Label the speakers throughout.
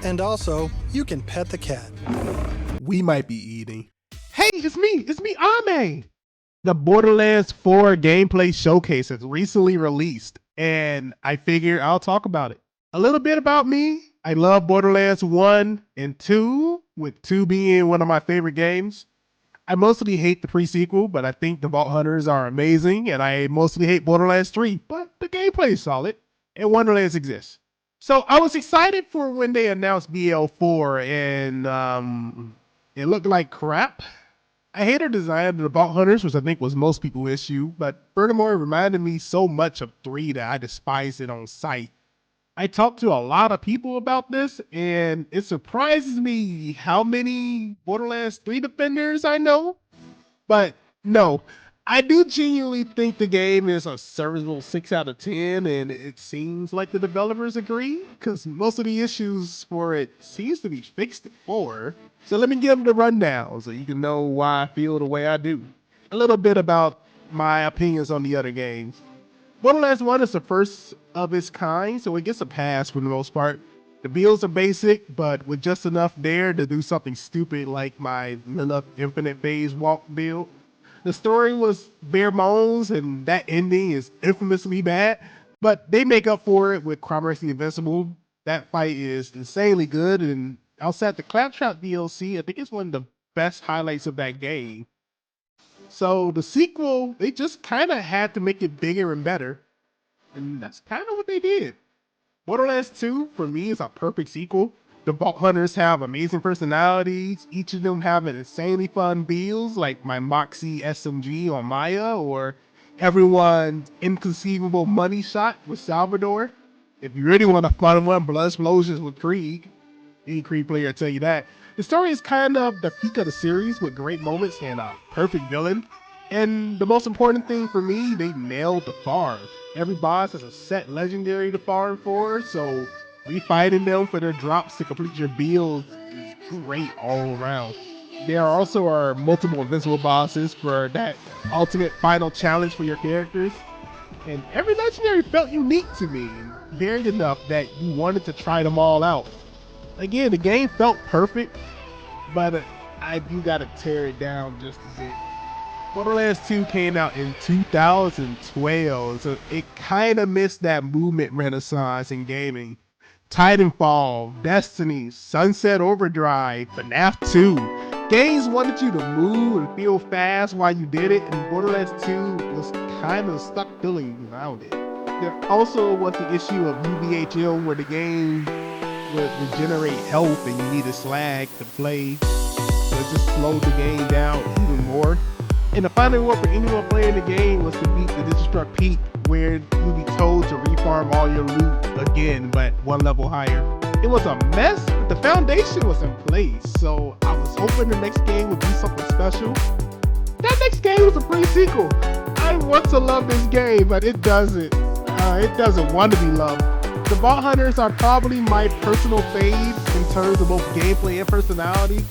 Speaker 1: And also, you can pet the cat.
Speaker 2: We might be eating. Hey, it's me, Ame. The Borderlands 4 gameplay showcase has recently released, and I figure I'll talk about it. A little bit about me. I love Borderlands 1 and 2, with 2 being one of my favorite games. I mostly hate the pre-sequel, but I think the Vault Hunters are amazing, and I mostly hate Borderlands 3, but the gameplay is solid, and Wonderlands exists. So I was excited for when they announced BL4, and it looked like crap. I hate her design of the Vault Hunters, which I think was most people's issue, but furthermore, it reminded me so much of 3 that I despised it on sight. I talked to a lot of people about this, and it surprises me how many Borderlands 3 defenders I know. But no, I do genuinely think the game is a serviceable 6 out of 10, and it seems like the developers agree, because most of the issues for it seems to be fixed before. So let me give them the rundown so you can know why I feel the way I do. A little bit about my opinions on the other games. Borderlands 1 is the first of its kind, so it gets a pass for the most part. The builds are basic, but with just enough there to do something stupid like my Lilith Infinite Phase Walk build. The story was bare bones, and that ending is infamously bad, but they make up for it with Crime Racing Invincible. That fight is insanely good, and outside the Claptrap DLC, I think it's one of the best highlights of that game. So the sequel, they just kind of had to make it bigger and better. And that's kind of what they did. Borderlands 2, for me, is a perfect sequel. The Vault Hunters have amazing personalities. Each of them have an insanely fun builds, like my Moxie SMG on Maya, or everyone's inconceivable money shot with Salvador. If you really want a fun one, Blood Explosions with Krieg. Any Krieg player will tell you that. The story is kind of the peak of the series with great moments and a perfect villain. And the most important thing for me, they nailed the farm. Every boss has a set legendary to farm for, so refighting them for their drops to complete your builds is great all around. There also are multiple invincible bosses for that ultimate final challenge for your characters. And every legendary felt unique to me, and varied enough that you wanted to try them all out. Again, the game felt perfect, but I do gotta tear it down just a bit. Borderlands 2 came out in 2012, so it kinda missed that movement renaissance in gaming. Titanfall, Destiny, Sunset Overdrive, FNAF 2. Games wanted you to move and feel fast while you did it, and Borderlands 2 was kinda stuck feeling around it. There also was the issue of UBHL where the game would regenerate health and you needed slag to play. So it just slowed the game down even more. And the final reward for anyone playing the game was to beat the Destruct Peak, where you'd be told to refarm all your loot again, but one level higher. It was a mess, but the foundation was in place, so I was hoping the next game would be something special. That next game was a pre-sequel. I want to love this game, but it doesn't. It doesn't want to be loved. The Vault Hunters are probably my personal fave in terms of both gameplay and personality,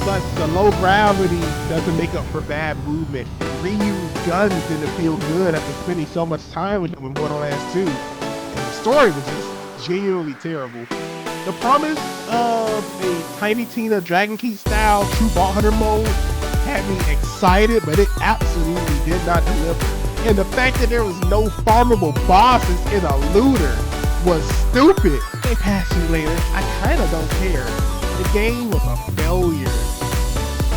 Speaker 2: but the low gravity doesn't make up for bad movement. Ryu's guns didn't feel good after spending so much time with them in Borderlands 2. And the story was just genuinely terrible. The promise of a Tiny Tina Dragon Key style true Vault Hunter mode had me excited, but it absolutely did not deliver. And the fact that there was no farmable bosses in a looter was stupid. They pass you later, I kinda don't care. The game was a failure.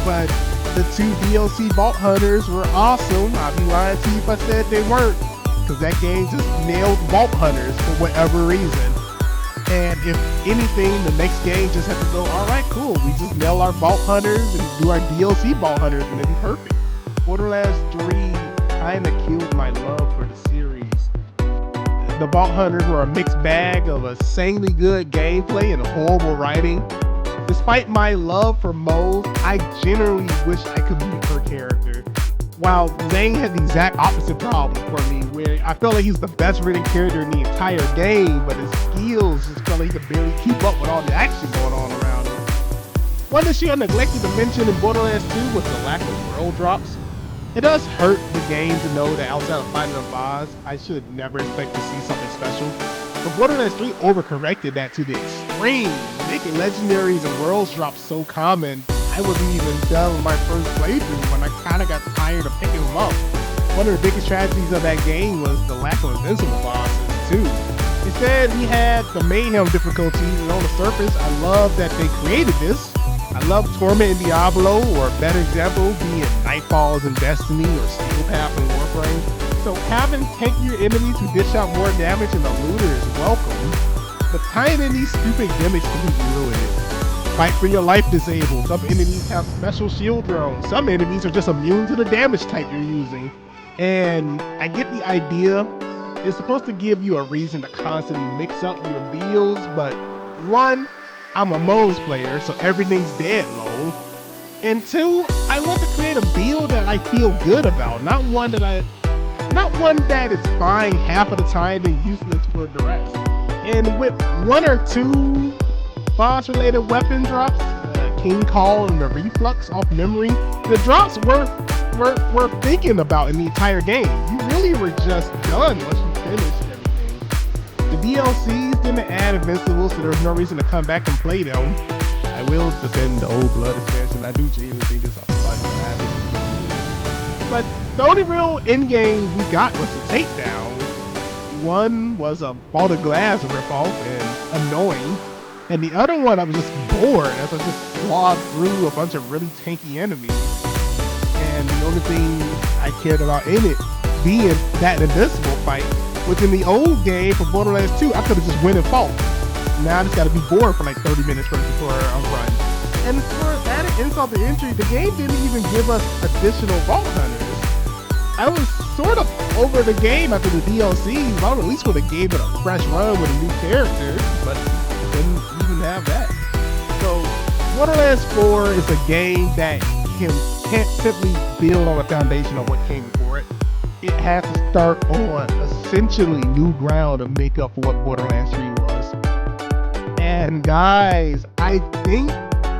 Speaker 2: But the 2 DLC Vault Hunters were awesome. I'd be lying to you if I said they weren't, because that game just nailed Vault Hunters for whatever reason. And if anything, the next game just had to go, alright, cool, we just nail our Vault Hunters and do our DLC Vault Hunters and it'd be perfect. Borderlands 3 kinda killed my love for the series. The Vault Hunters were a mixed bag of insanely good gameplay and horrible writing. Despite my love for Moe, I generally wish I could be her character. While Zane had the exact opposite problem for me, where I felt like he's the best written character in the entire game, but his skills just felt like he could barely keep up with all the action going on around him. One issue I neglected to mention in Borderlands 2 was the lack of world drops. It does hurt the game to know that outside of fighting a boss, I should never expect to see something special. But Borderlands 3 overcorrected that to the extent extreme, making legendaries and worlds drop so common. I wasn't even done with my first playthrough when I kind of got tired of picking them up. One of the biggest tragedies of that game was the lack of invincible bosses too. Instead, we had the Mayhem difficulties, and on the surface, I love that they created this. I love Torment in Diablo, or a better example being Nightfalls in Destiny or Steel Path in Warframe. So having tankier enemies who dish out more damage than the looter is welcome, but tying in these stupid gimmicks completely ruin it. Fight for your life disabled. Some enemies have special shield throws. Some enemies are just immune to the damage type you're using. And I get the idea. It's supposed to give you a reason to constantly mix up your builds, but one, I'm a Mo's player, so everything's dead low. And two, I want to create a build that I feel good about, not one that is fine half of the time and useless for the rest. And with one or two boss-related weapon drops, King Call and the Reflux off memory, the drops worth thinking about in the entire game. You really were just done once you finished everything. The DLCs didn't add Invincibles, so there's no reason to come back and play them. I will defend the Old Blood expansion. I do genuinely think it's a fun habit. But the only real endgame we got was the takedown. One was a Ball of Glass ripoff and annoying. And the other one, I was just bored as I just slogged through a bunch of really tanky enemies. And the only thing I cared about in it being that invincible fight, which in the old game for Borderlands 2, I could have just went and fought. Now I just gotta be bored for like 30 minutes right before I'm run. And for added insult to injury, the game didn't even give us additional Vault Hunters. I was sort of over the game after the DLCs. I at least would have gave it a fresh run with a new character, but didn't even have that. So Borderlands 4 is a game that can't simply build on a foundation of what came before it. It has to start on essentially new ground to make up for what Borderlands 3 was. And guys, I think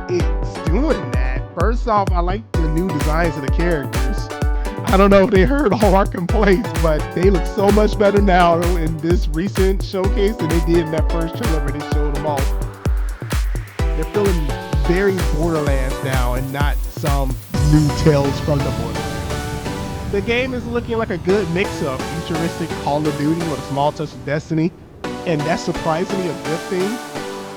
Speaker 2: it's doing that. First off, I like the new designs of the characters. I don't know if they heard all our complaints, but they look so much better now in this recent showcase than they did in that first trailer where they showed them off. They're feeling very Borderlands now and not some new tales from the Borderlands. The game is looking like a good mix of futuristic Call of Duty with a small touch of Destiny, and that's surprisingly a good thing.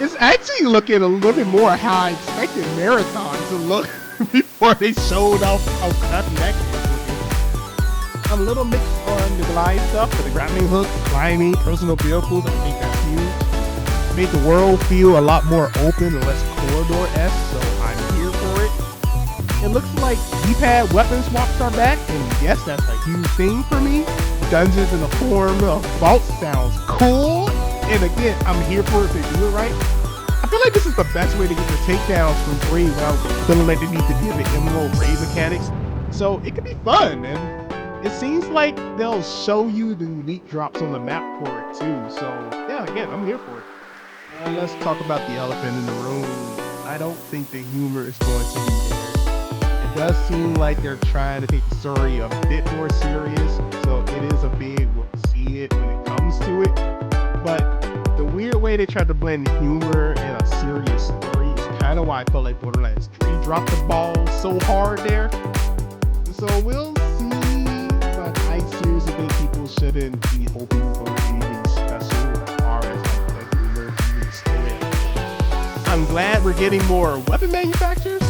Speaker 2: It's actually looking a little bit more how I expected Marathon to look before they showed off how crappy that game was looking. I'm a little mixed on the glide stuff, but the grappling hook, climbing, personal vehicles, I think that's huge. Made the world feel a lot more open and less corridor-esque, so I'm here for it. It looks like D-pad weapon swaps are back, and yes, that's a huge thing for me. Dungeons in the form of vaults sounds cool, and again, I'm here for it if they do it right. I feel like this is the best way to get the takedowns from 3 without feeling like they need to give it emerald raid mechanics. So it could be fun, and it seems like they'll show you the unique drops on the map for it too. So yeah, again, I'm here for it. Let's talk about the elephant in the room. I don't think the humor is going to be there. It does seem like they're trying to take the story a bit more serious, so it is a big we'll see it when it comes to it. But the weird way they tried to blend humor and a serious story is kind of why I felt like Borderlands 3 dropped the ball so hard there. So we'll see, but I seriously think people shouldn't be hoping for anything special as far as like the humor and the story. I'm glad we're getting more weapon manufacturers,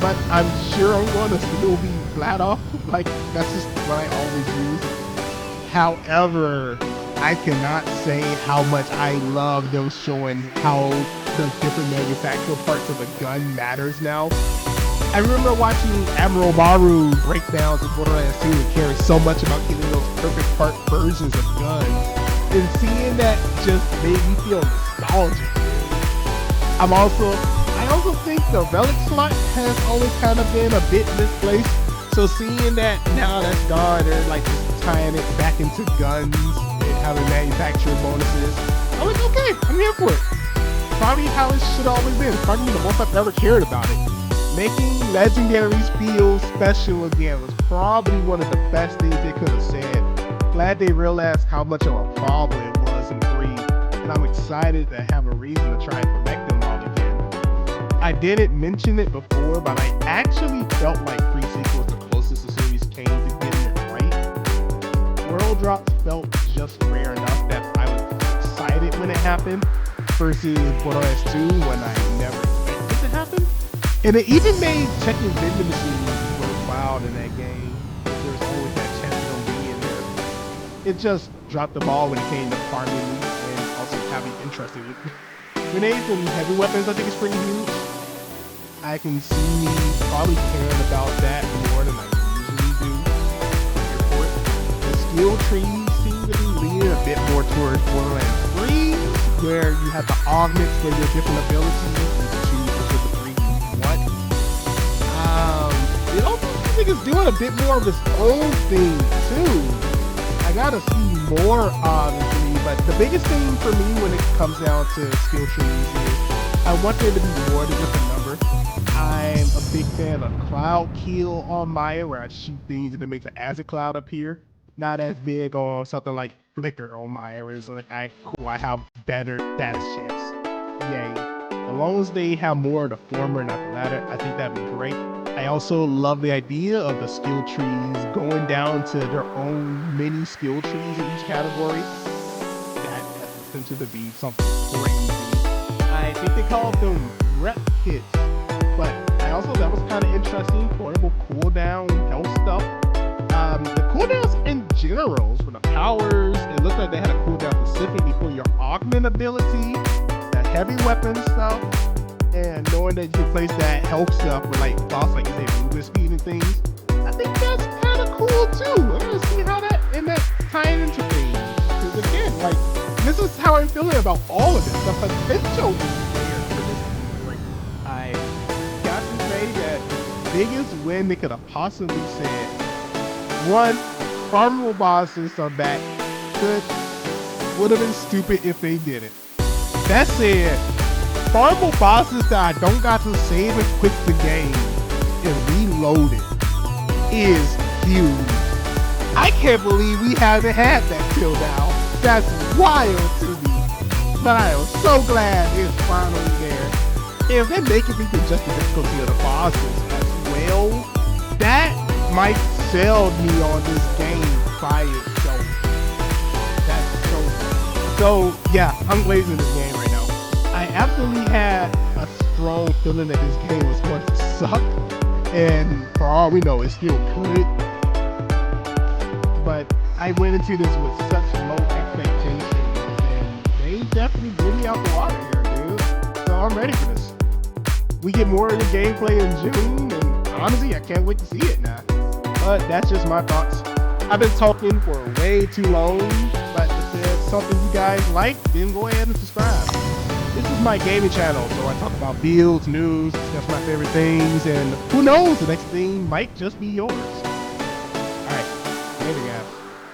Speaker 2: but I'm sure I'm going to still be flat off. Like, that's just what I always use. However, I cannot say how much I love them showing how the different manufacturing parts of a gun matters now. I remember watching Admiral Baru breakdowns in Borderlands 2 and caring so much about getting those perfect part versions of guns. And seeing that just made me feel nostalgic. I also think the relic slot has always kind of been a bit misplaced. So seeing that now that's gone, they're like just tying it back into guns and having manufacturing bonuses. I'm like, okay, I'm here for it. Probably how it should have always been. Probably the most I've ever cared about it. Making legendaries feel special again was probably one of the best things they could have said. Glad they realized how much of a problem it was in 3, and I'm excited to have a reason to try it for I didn't mention it before, but I actually felt like pre-sequel was the closest the series came to getting it right. World drops felt just rare enough that I was excited when it happened, versus Borderlands 2 when I never expected it to happen. And it even made checking vending machines worthwhile in that game. There's always that chance of them being there. It just dropped the ball when it came to farming and also having interesting grenades and heavy weapons. I think it's pretty huge. I can see me probably caring about that more than I usually do. Here for it. The skill trees seem to be leaning a bit more towards Borderlands 3, where you have the augments for your different abilities and choose which of the three you want. It also seems like it's doing a bit more of its own thing too. I gotta see more, obviously, but the biggest thing for me when it comes down to skill trees is I want there to be more than just a number. I'm a big fan of cloud kill on Maya, where I shoot things and it makes an acid cloud appear. Not as big on something like flicker on Maya, where it's like, I have better status chance. Yay. As long as they have more of the former, not the latter, I think that'd be great. I also love the idea of the skill trees going down to their own mini skill trees in each category. That has the potential to be something crazy. I think they called them rep kits, but that was kind of interesting. Portable cooldown, health stuff. The cooldowns in general for the powers, it looked like they had a cooldown specifically for your augment ability, the heavy weapon stuff, and knowing that you can place that health stuff with like boss, like you say, movement speed and things. I think that's kind of cool too. I'm gonna see how that tying into things. Because again, like, this is how I'm feeling about all of this. The potential is there for this to be great. I got to say that the biggest win they could have possibly said, one, farmable bosses are back. Good. Would have been stupid if they didn't. That said, farmable bosses that I don't got to save and quit the game and reload it is huge. I can't believe we haven't had that till now. That's wild to me. But I am so glad it's finally there. If they make it because just the difficulty of the bosses as well, that might sell me on this game by itself. That's so yeah, I'm glazing this game right now. I absolutely had a strong feeling that this game was going to suck, and for all we know, it still could. But I went into this with such low expectations, and they definitely blew me out the water here, dude. So I'm ready for this. We get more of the gameplay in June, and honestly, I can't wait to see it now. But that's just my thoughts. I've been talking for way too long, but if there's something you guys like, then go ahead and subscribe. This is my gaming channel, so I talk about builds, news, discuss my favorite things, and who knows, the next thing might just be yours.